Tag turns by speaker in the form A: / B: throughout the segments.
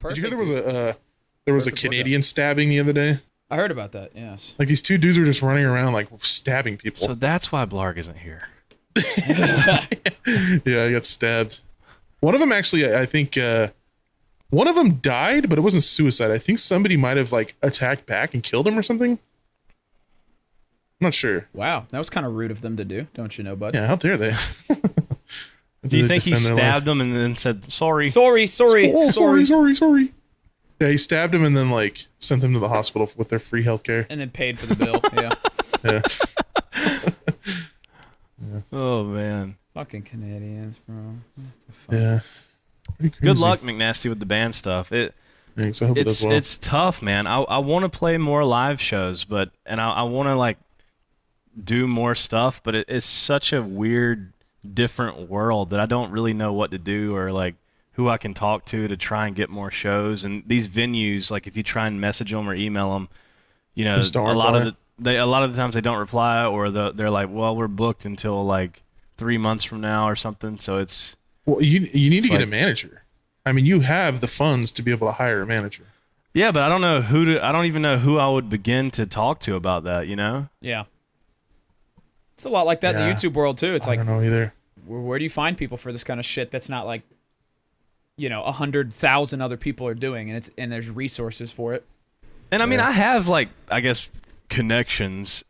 A: Did you
B: Perfect.
A: hear there was a
B: Perfect
A: Canadian stabbing the other day?
B: I heard about that. Yes.
A: Like these two dudes are just running around like stabbing people.
C: So that's why Blarg isn't here.
A: Yeah, I got stabbed. One of them actually, I think, one of them died, but it wasn't suicide. I think somebody might have like attacked back and killed him or something. I'm not sure.
B: Wow, that was kind of rude of them to do, don't you know, bud?
A: Yeah, how dare they?
C: Do you think he stabbed them and then said sorry?
B: Sorry.
A: Oh, sorry. Yeah, he stabbed him and then like sent them to the hospital with their free healthcare.
B: And then paid for the bill. Yeah.
A: Yeah.
C: Oh man.
B: Fucking Canadians, bro. What the fuck?
A: Yeah. Pretty crazy.
C: Good luck, McNasty, with the band stuff.
A: Thanks. I hope it does well.
C: It's tough, man. I want to play more live shows, but I want to like do more stuff, but it's such a weird, different world that I don't really know what to do or like who I can talk to try and get more shows. And these venues, like if you try and message them or email them, you know, a lot of the times they don't reply, or they're like, well, we're booked until like 3 months from now or something. So it's
A: you need to get a manager. I mean, you have the funds to be able to hire a manager.
C: Yeah, but I don't know I don't even know who I would begin to talk to about that, you know?
B: Yeah. It's a lot like that in the YouTube world too. It's like,
A: I don't know either.
B: Where do you find people for this kind of shit that's not like, 100,000 other people are doing, and there's resources for it.
C: And I mean, I have like, I guess, connections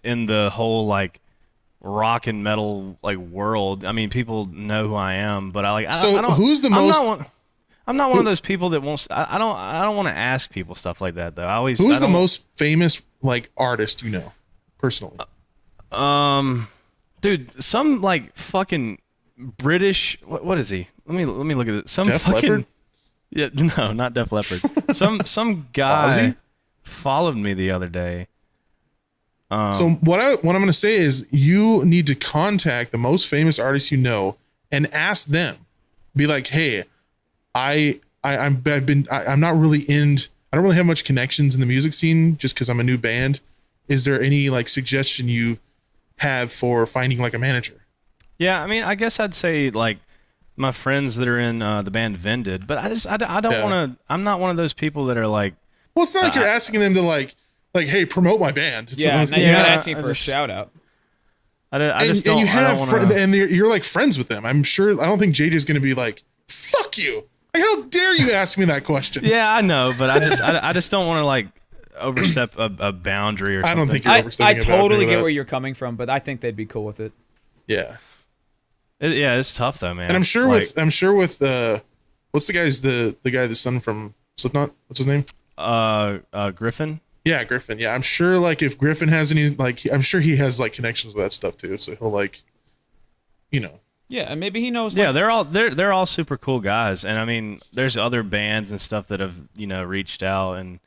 C: in the whole like rock and metal like world. I mean, people know who I am, but I don't.
A: Who's the most?
C: I'm not one of those people that wants. I don't want to ask people stuff like that though.
A: Who's the most famous like artist you know, personally?
C: Dude, some like fucking British. What is he? Let me look at it. Some
A: Def
C: fucking.
A: Leppard?
C: Yeah, no, not Def Leppard. some guy
A: Ozzy?
C: followed me the other day.
A: So what I'm going to say is you need to contact the most famous artists you know and ask them. Be like, hey, I'm not really I don't really have much connections in the music scene just because I'm a new band. Is there any like suggestion you have for finding like a manager?
C: Yeah, I mean, I guess I'd say like my friends that are in the band Vended, but I don't want to. I'm not one of those people that are like.
A: Well, it's not like you're asking them to like, hey, promote my band.
B: You're not asking for a shout out.
C: I just don't.
A: And you have
C: I don't
A: and you're like friends with them. I'm sure. I don't think JJ's going to be like, fuck you. Like, how dare you ask me that question?
C: Yeah, I know, but I just don't want to like overstep a boundary or something.
A: I don't think you're overstepping.
B: I totally get where you're coming from, but I think they'd be cool with it.
A: Yeah.
C: It's tough though, man.
A: And I'm sure with what's the guy, the son from Slipknot? What's his name?
C: Griffin.
A: Yeah, Griffin. Yeah, I'm sure like if Griffin has any like, I'm sure he has like connections with that stuff too. So he'll like,
B: Yeah, and maybe he knows.
C: Yeah, they're all super cool guys, and I mean, there's other bands and stuff that have reached out and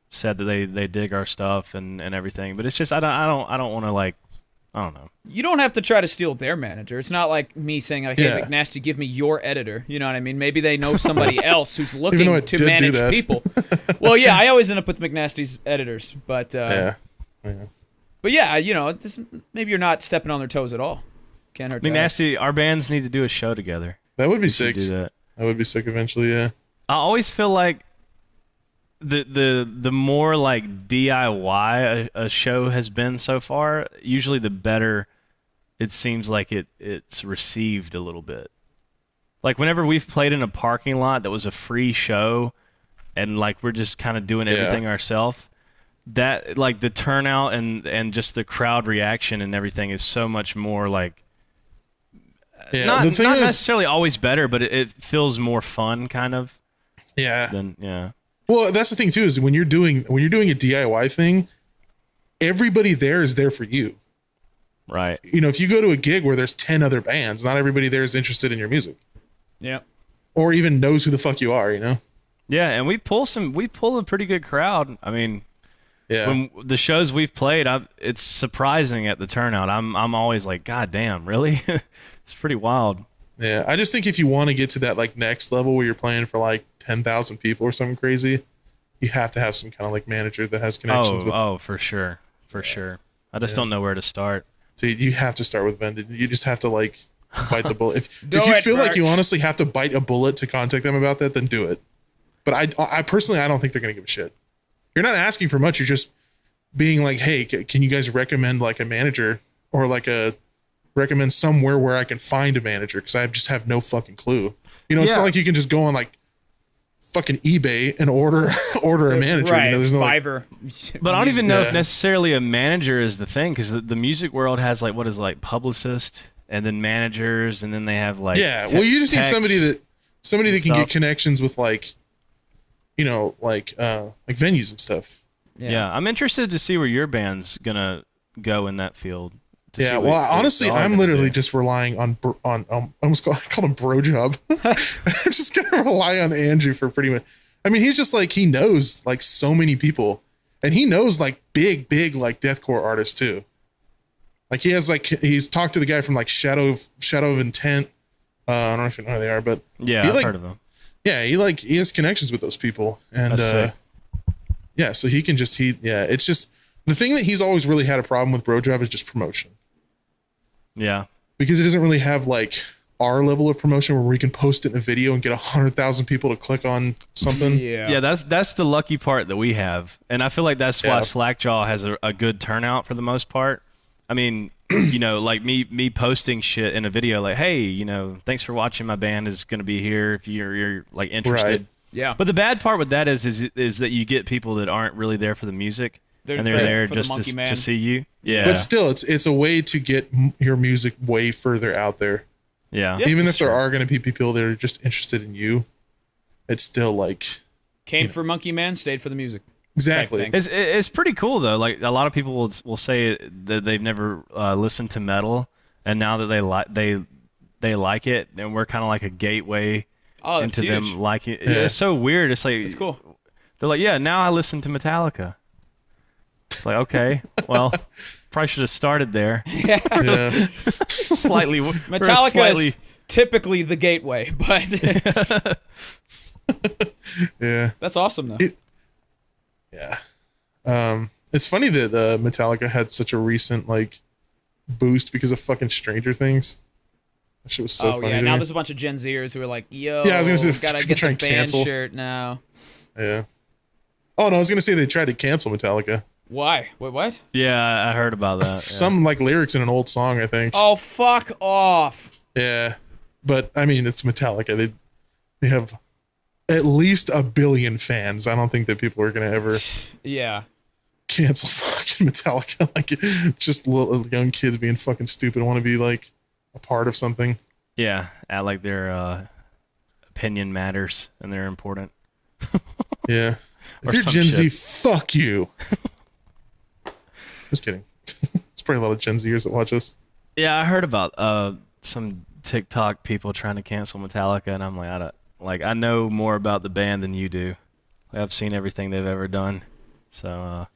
C: said that they dig our stuff and everything. But it's just I don't want to like. I don't know.
B: You don't have to try to steal their manager. It's not like me saying, like, hey, McNasty, give me your editor. You know what I mean? Maybe they know somebody else who's looking to manage people. Well, yeah, I always end up with McNasty's editors. But, But yeah, maybe you're not stepping on their toes at all. Can't hurt
C: McNasty, our bands need to do a show together.
A: That would be sick.
C: Do that.
A: That would be sick eventually, yeah.
C: I always feel like the more like DIY a show has been so far, usually the better it seems like it's received a little bit. Like whenever we've played in a parking lot that was a free show and like we're just kind of doing everything ourselves, that like the turnout and just the crowd reaction and everything is so much more like not necessarily always better, but it feels more fun kind of.
A: Yeah. Well, that's the thing too, is when you're doing a DIY thing, everybody there is there for you.
C: Right.
A: If you go to a gig where there's 10 other bands, not everybody there is interested in your music.
B: Yeah.
A: Or even knows who the fuck you are,
C: Yeah, and we pull a pretty good crowd. I mean, when the shows we've played, it's surprising at the turnout. I'm always like, God damn, really? It's pretty wild.
A: Yeah, I just think if you want to get to that like next level where you're playing for like 10,000 people or something crazy, you have to have some kind of like manager that has connections with.
C: Oh, for sure. I just don't know where to start.
A: So you have to start with Vended. You just have to like bite the bullet. If you feel like you honestly have to bite a bullet to contact them about that, then do it. But I personally, I don't think they're gonna give a shit. You're not asking for much. You're just being like, hey, can you guys recommend like a manager or like recommend somewhere where I can find a manager? Because I just have no fucking clue. You know, it's not like you can just go on like fucking eBay and order a manager.
B: Right,
A: you know, there's no
B: Fiverr.
C: But I don't even know if necessarily a manager is the thing, because the music world has like what is like publicist and then managers, and then they have like
A: well, you just need somebody that can get connections with like, you know, like venues and stuff.
C: Yeah, I'm interested to see where your band's gonna go in that field.
A: Yeah, well, honestly, I'm literally just relying on I almost called him Bro Job. I'm just gonna rely on Andrew for pretty much. I mean, he's just like, he knows like so many people, and he knows like big like deathcore artists too. Like he's talked to the guy from like Shadow of Intent. I don't know if you know who they are, but
C: yeah, I've heard of them.
A: Yeah, he has connections with those people, and yeah, so he can just it's just the thing that he's always really had a problem with Bro Job is just promotion.
C: Yeah.
A: Because it doesn't really have like our level of promotion where we can post it in a video and get 100,000 people to click on something.
C: Yeah, that's the lucky part that we have. And I feel like that's why Slackjaw has a good turnout for the most part. I mean, you know, like me posting shit in a video like, hey, you know, thanks for watching, my band is going to be here if you're like interested.
A: Right.
C: Yeah. But the bad part with that is that you get people that aren't really there for the music. They're there just to see you. Yeah.
A: But still, it's a way to get your music way further out there.
C: Yeah.
A: Even if there are going to be people that are just interested in you, it's still like...
B: Came for Monkey Man, stayed for the music.
A: Exactly.
C: It's pretty cool, though. Like, a lot of people will say that they've never listened to metal, and now that they like it, and we're kind of like a gateway into
B: huge.
C: them liking it. Yeah. It's so weird. It's like...
B: It's cool.
C: They're like, yeah, now I listen to Metallica. It's like, okay, well, probably should have started there.
B: Yeah.
C: Slightly.
B: Metallica is typically the gateway, but
A: yeah,
B: that's awesome though.
A: It's funny that Metallica had such a recent like boost because of fucking Stranger Things. That shit was so funny. Oh yeah,
B: now there's a bunch of Gen Zers who are like, yo,
A: I was gonna say,
B: gotta get the band cancel. Shirt now.
A: Yeah. Oh no, I was gonna say they tried to cancel Metallica.
B: Why? Wait, what?
C: Yeah, I heard about that.
A: Some like lyrics in an old song, I think.
B: Oh, fuck off.
A: Yeah, but I mean, it's Metallica. They have at least 1 billion fans. I don't think that people are gonna ever cancel fucking Metallica. Like just little young kids being fucking stupid want to be like a part of something.
C: Yeah, act like their opinion matters and they're important.
A: Yeah. If you're Gen Z, fuck you. Just kidding. There's probably a lot of Gen Zers that watch us.
C: Yeah, I heard about some TikTok people trying to cancel Metallica, and I'm like, I know more about the band than you do. Like, I've seen everything they've ever done. So,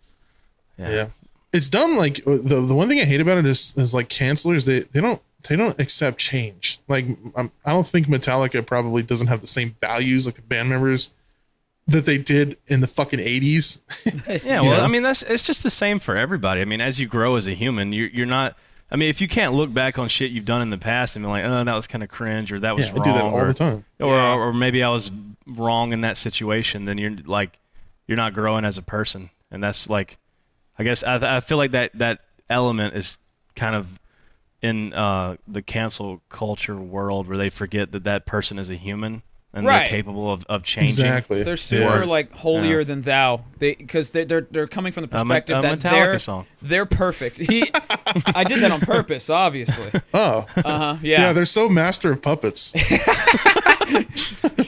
C: yeah.
A: It's dumb. Like the one thing I hate about it is like cancelers. They don't accept change. Like I don't think Metallica probably doesn't have the same values like the band members that they did in the fucking 80s.
C: Yeah, well, I mean, it's just the same for everybody. I mean, as you grow as a human, you're not... I mean, if you can't look back on shit you've done in the past and be like, oh, that was kind of cringe, or that was wrong.
A: I do that all the time.
C: Or maybe I was wrong in that situation, then you're not growing as a person. And that's like... I guess I feel like that element is kind of in the cancel culture world where they forget that person is a human. And they're capable of changing.
A: Exactly.
B: They're super like holier than thou. Because they're coming from the perspective that they're perfect. I did that on purpose, obviously.
A: Oh.
B: Yeah.
A: They're so master of puppets.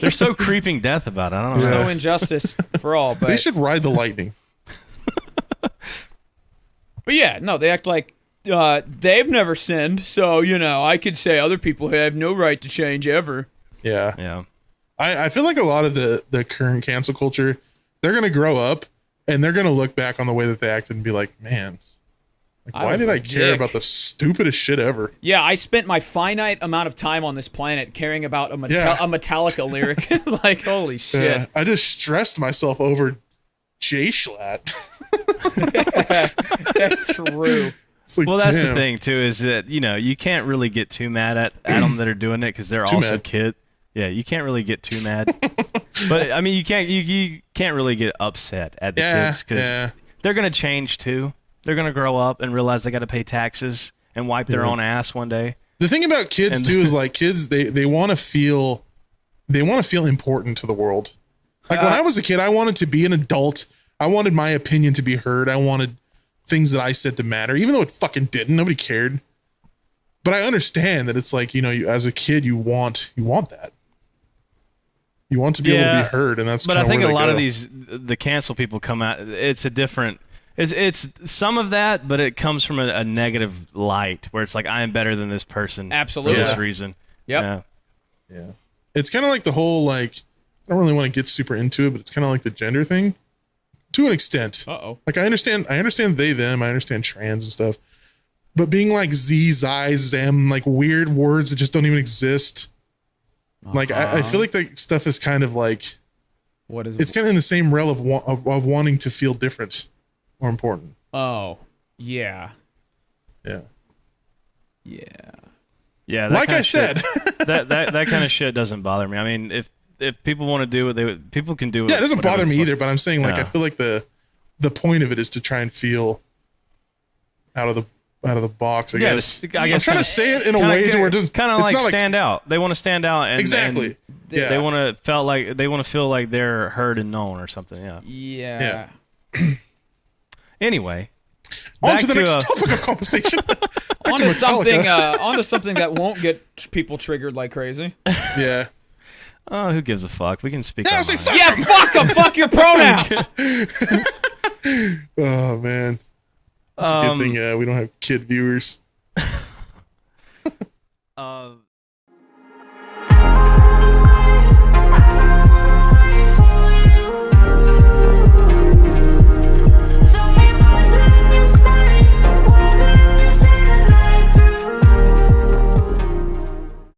C: They're so creeping death about it. I don't know.
B: So injustice for all. But
A: they should ride the lightning.
B: But yeah, no, they act like they've never sinned, so I could say other people have no right to change ever.
A: Yeah.
C: Yeah.
A: I feel like a lot of the current cancel culture, they're going to grow up and they're going to look back on the way that they acted and be like, man, why did I care about the stupidest shit ever?
B: Yeah, I spent my finite amount of time on this planet caring about a Metallica lyric. Like, holy shit. Yeah,
A: I just stressed myself over J-Schlatt.
B: That's true.
A: Like,
C: well, that's the thing, too, is that, you can't really get too mad at them that are doing it because they're also kids. Yeah, you can't really get too mad. But I mean, you can't really get upset at the kids because they're gonna change too. They're gonna grow up and realize they got to pay taxes and wipe their own ass one day.
A: The thing about kids too is like kids they want to feel important to the world. Like when I was a kid, I wanted to be an adult. I wanted my opinion to be heard. I wanted things that I said to matter, even though it fucking didn't. Nobody cared. But I understand that it's like, you as a kid, you want that. You want to be able to be heard, and that's.
C: But I think a lot of the cancel people come out. It's a different. It's some of that, but it comes from a negative light where it's like I am better than this person.
B: Absolutely.
C: For this reason.
B: Yep.
A: Yeah. It's kind of like the whole like. I don't really want to get super into it, but it's kind of like the gender thing, to an extent. Like I understand they them. I understand trans and stuff, but being like Z, Zi, Zem, like weird words that just don't even exist. Like I feel like that stuff is kind of like,
B: what is
A: it's kind of in the same realm of wanting to feel different or important.
B: Oh, yeah.
A: Yeah.
C: Like I said, that kind of shit doesn't bother me. I mean, if people want to do it, people can do it.
A: Yeah, it doesn't bother me either. But I'm saying like I feel like the point of it is to try and feel out of the box. I guess. I'm trying to say it in a way to where it doesn't
C: kind of like stand out. They want to stand out, and
A: exactly.
C: They want to feel like they're heard and known or something.
B: Yeah.
C: Anyway,
A: on to the next topic of conversation.
B: onto something that won't get people triggered like crazy.
A: Yeah.
C: Oh, who gives a fuck? We can speak.
B: Yeah, fuck them. Fuck your pronouns.
A: Oh man. It's a good thing we don't have kid viewers.